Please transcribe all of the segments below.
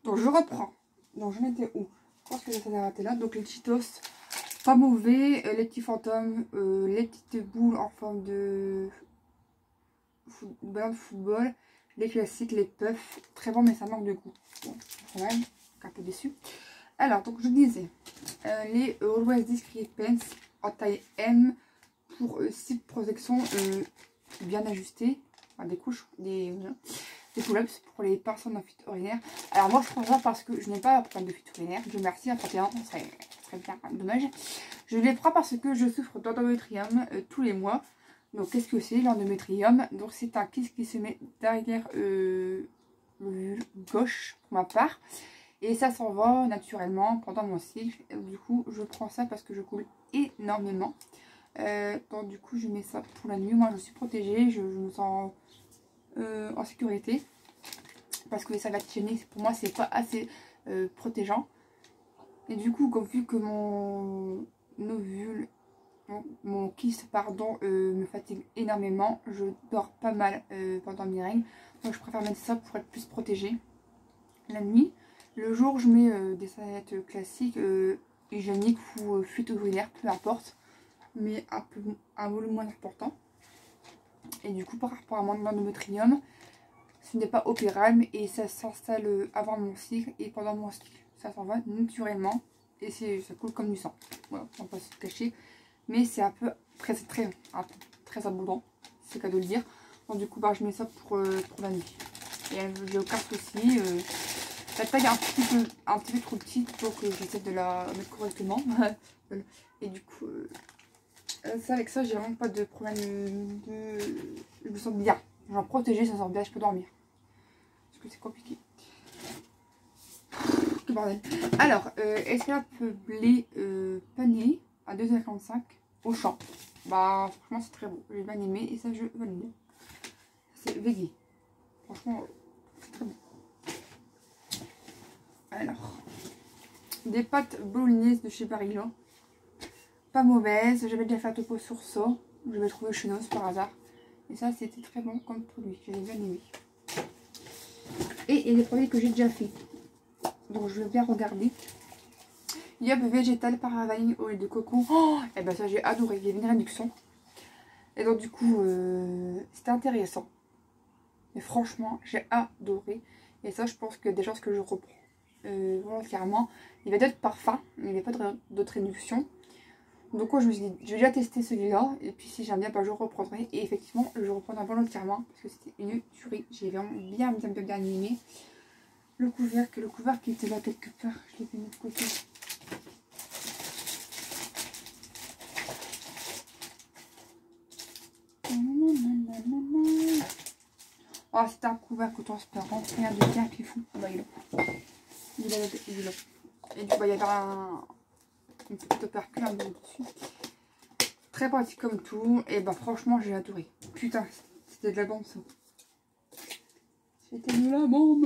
Donc je reprends. Donc j'en étais où? Je pense que ça s'est arrêté là. Donc les Cheetos, pas mauvais. Les petits fantômes, les petites boules en forme de ballon de football. Les classiques, les puffs. Très bon, mais ça manque de goût. Bon, quand même, un peu déçu. Alors, donc je disais, les Always Discreet Pants en taille M pour slip protection bien ajusté. Enfin, des couches, des pull-ups pour les personnes en fuite urinaire. Alors moi je prends ça parce que je n'ai pas de problème de fuite urinaire. Dieu merci, à 31 ans, ça serait bien dommage. Je les prends parce que je souffre d'endométrium tous les mois. Donc qu'est-ce que c'est l'endométrium? Donc c'est un kyste qui se met derrière le vulve gauche pour ma part. Et ça s'en va naturellement pendant mon cycle. Du coup je prends ça parce que je coule énormément. Donc du coup je mets ça pour la nuit. Moi je suis protégée, je me sens en sécurité. Parce que les serviettes hygiéniques pour moi c'est pas assez protégeant. Et du coup comme vu que mon ovule, mon kyste pardon, me fatigue énormément, je dors pas mal pendant mes règles. Donc je préfère mettre ça pour être plus protégée la nuit. Le jour je mets des serviettes classiques hygiéniques ou fuite urinaire, peu importe, mais un volume moins important. Et du coup par rapport à mon endométrium, ce n'est pas opérable et ça s'installe avant mon cycle et pendant mon cycle. Ça s'en va naturellement et ça coule comme du sang. Voilà, on va pas se cacher. Mais c'est un peu très abondant, c'est le cas de le dire. Donc du coup bah, je mets ça pour la nuit. Et j'ai aucun souci. La taille est un petit peu trop petite pour que j'essaie de la mettre correctement. Et du coup, avec ça j'ai vraiment pas de problème je me sens bien. Genre protégée, ça sort bien, je peux dormir. Parce que c'est compliqué. Quel bordel. Alors, escalope blé pané à 2,45 € au champ. Bah, franchement, c'est très beau. J'ai bien aimé et ça, je valide. C'est vegan. Franchement, c'est très bon. Alors, des pâtes bolognaises de chez Barilla. Pas mauvaises. J'avais déjà fait un topo sur ça. Je l'ai trouvé chez Noz par hasard. Et ça, c'était très bon comme produit. J'avais bien aimé. Et il y a des produits que j'ai déjà fait. Donc, je vais bien regarder. Yop végétal par la vanille au lait de coco. Oh, et ben ça j'ai adoré. Il y avait une réduction. Et donc du coup c'était intéressant. Mais franchement j'ai adoré. Et ça je pense que déjà ce que je reprends volontairement. Il y avait d'autres parfums. Il n'y avait pas d'autres réductions. Donc je me suis dit je vais déjà tester celui-là. Et puis si j'aime bien bah, je reprendrai. Et effectivement je reprendrai volontairement. Parce que c'était une tuerie. J'ai vraiment bien aimé. Le couvercle qui était là quelque part. Je l'ai mis de côté. Oh, c'est un couvercle transparent, rien de bien qui est fou. Bah, il est là. Et du coup, bah, il y avait une petite opercule dessus. Très pratique comme tout. Et bah, franchement, j'ai adoré. Putain, c'était de la bombe ça. C'était de la bombe.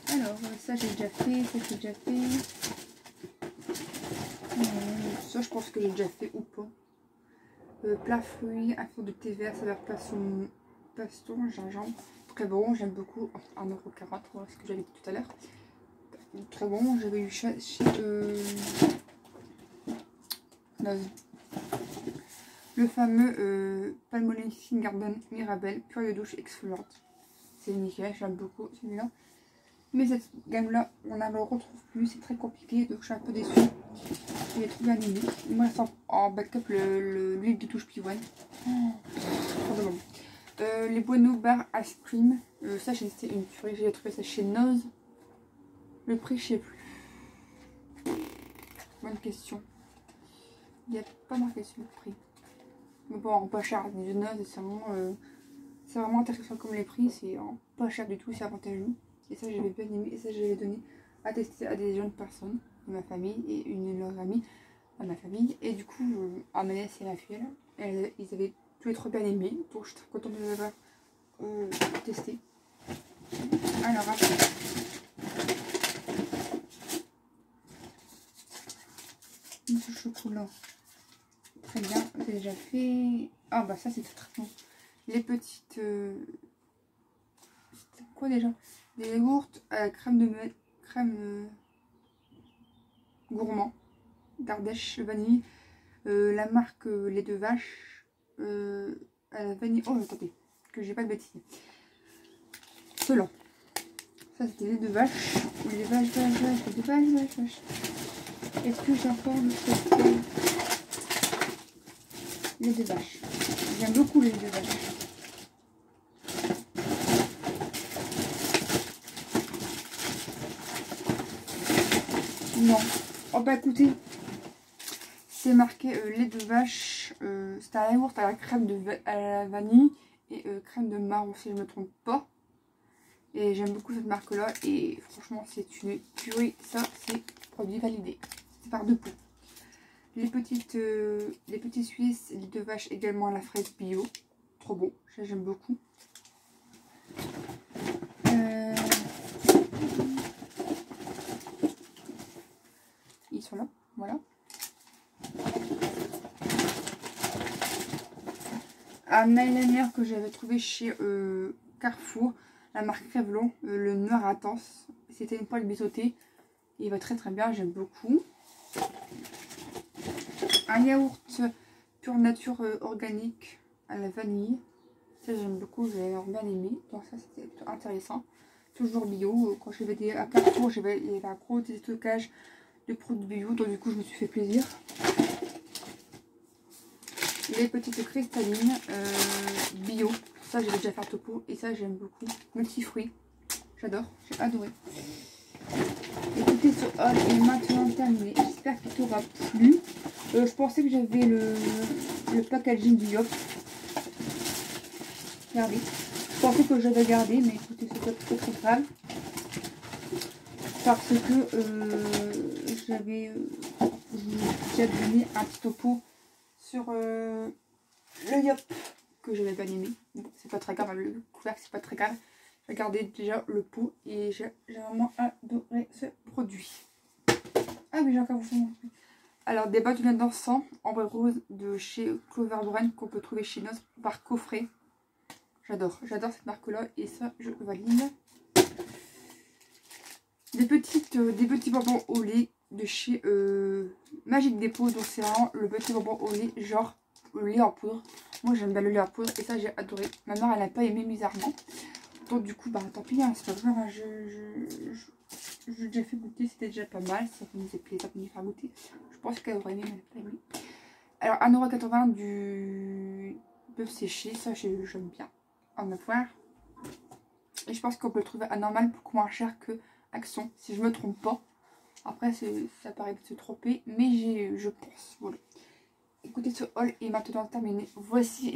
Alors, ça j'ai déjà fait. Ça, je pense que j'ai déjà fait ou pas. Plat fruits, un fond de thé vert, saveur paston, gingembre. Très bon, j'aime beaucoup. 1,40 €, voilà ce que j'avais dit tout à l'heure. Très bon, j'avais eu chez le fameux Palmolive Garden Mirabelle, pure de douche exfoliante. C'est nickel, j'aime beaucoup celui-là. Mais cette gamme-là, on ne le retrouve plus, c'est très compliqué, donc je suis un peu déçue. Il est trop bien aimé. Il me reste en backup l'huile de douche Pivoine. Les Bueno Bar Ice Cream. Ça, c'était une tuerie. J'ai trouvé ça chez Noz. Le prix, je sais plus. Bonne question. Il n'y a pas marqué sur le prix. Mais bon, pas cher. Du Noz, c'est vraiment intéressant comme les prix. C'est pas cher du tout, c'est avantageux. Et ça, j'avais bien aimé. Et ça, j'avais donné à tester à des jeunes personnes de ma famille et une de leurs amies à ma famille. Et du coup, à ma nièce et ma fille, ils avaient tous les trois bien aimé. Donc, je suis très contente de les avoir testé. Alors, après. Ce chocolat. Très bien, j'ai déjà fait. Ah, bah, ça, c'est très bon. Les petites. C'était quoi déjà? Des yaourts à crème crème gourmand d'Ardèche vanille. La marque lait de vache à la vanille. Oh, attendez, que j'ai pas de bêtises. Selon. Ça, c'était lait de vache. Les vaches. Est-ce que j'ai encore le lait de vache? J'aime beaucoup le lait de vache. Non. Oh, bah écoutez. C'est marqué lait de vache, c'est un yaourt à la crème à la vanille et crème de marron si je ne me trompe pas. Et j'aime beaucoup cette marque là et franchement c'est une tuerie, ça c'est produit validé. C'est par deux pots. Les petits Suisses, lait de vache également à la fraise bio, trop bon, ça j'aime beaucoup. Ils sont là, voilà. Un eyeliner que j'avais trouvé chez Carrefour, la marque Revlon, le noir intense. C'était une poêle biseautée. Il va très bien, j'aime beaucoup. Un yaourt pure nature organique à la vanille. Ça j'aime beaucoup, j'ai bien aimé. Donc ça c'était plutôt intéressant. Toujours bio. Quand je vais à Carrefour, il y avait un gros déstockage de produits bio. Donc du coup je me suis fait plaisir. Les petites cristallines bio, ça j'avais déjà fait un topo et ça j'aime beaucoup. Multifruits, j'adore, j'ai adoré. Écoutez, ce haul est maintenant terminé, j'espère qu'il t'aura plu. Je pensais que j'avais le packaging du Yop. Regardez, je pensais que j'avais gardé, mais écoutez, c'est pas très grave. Parce que j'avais déjà donné un petit topo sur le Yop que j'avais bien aimé. Bon, c'est pas très grave, le couvercle c'est pas très grave. J'ai gardé déjà le pot et j'ai vraiment adoré ce produit. Ah oui, j'ai encore vous. Alors, des bâtonnets d'encens en bois rose de chez Clover Brand qu'on peut trouver chez nous par coffret. J'adore cette marque là et ça je valide. Des petits bonbons au lait de chez Magic Depot. Donc c'est vraiment le petit bonbon au lait, genre le lait en poudre. Moi j'aime bien le lait en poudre et ça j'ai adoré. Ma mère elle n'a pas aimé bizarrement. Donc du coup bah tant pis, hein, c'est pas grave. Hein, j'ai déjà fait goûter, c'était déjà pas mal. Ça me faisait plaisir de me faire goûter. Je pense qu'elle aurait aimé, mais elle n'a pas aimé. Alors 1,80 € du bœuf séché, ça j'aime bien en avoir. Et je pense qu'on peut le trouver à normal beaucoup moins cher que Action, si je me trompe pas. Après ça paraît se tromper, mais je pense. Voilà. Écoutez, ce haul est maintenant terminé. Voici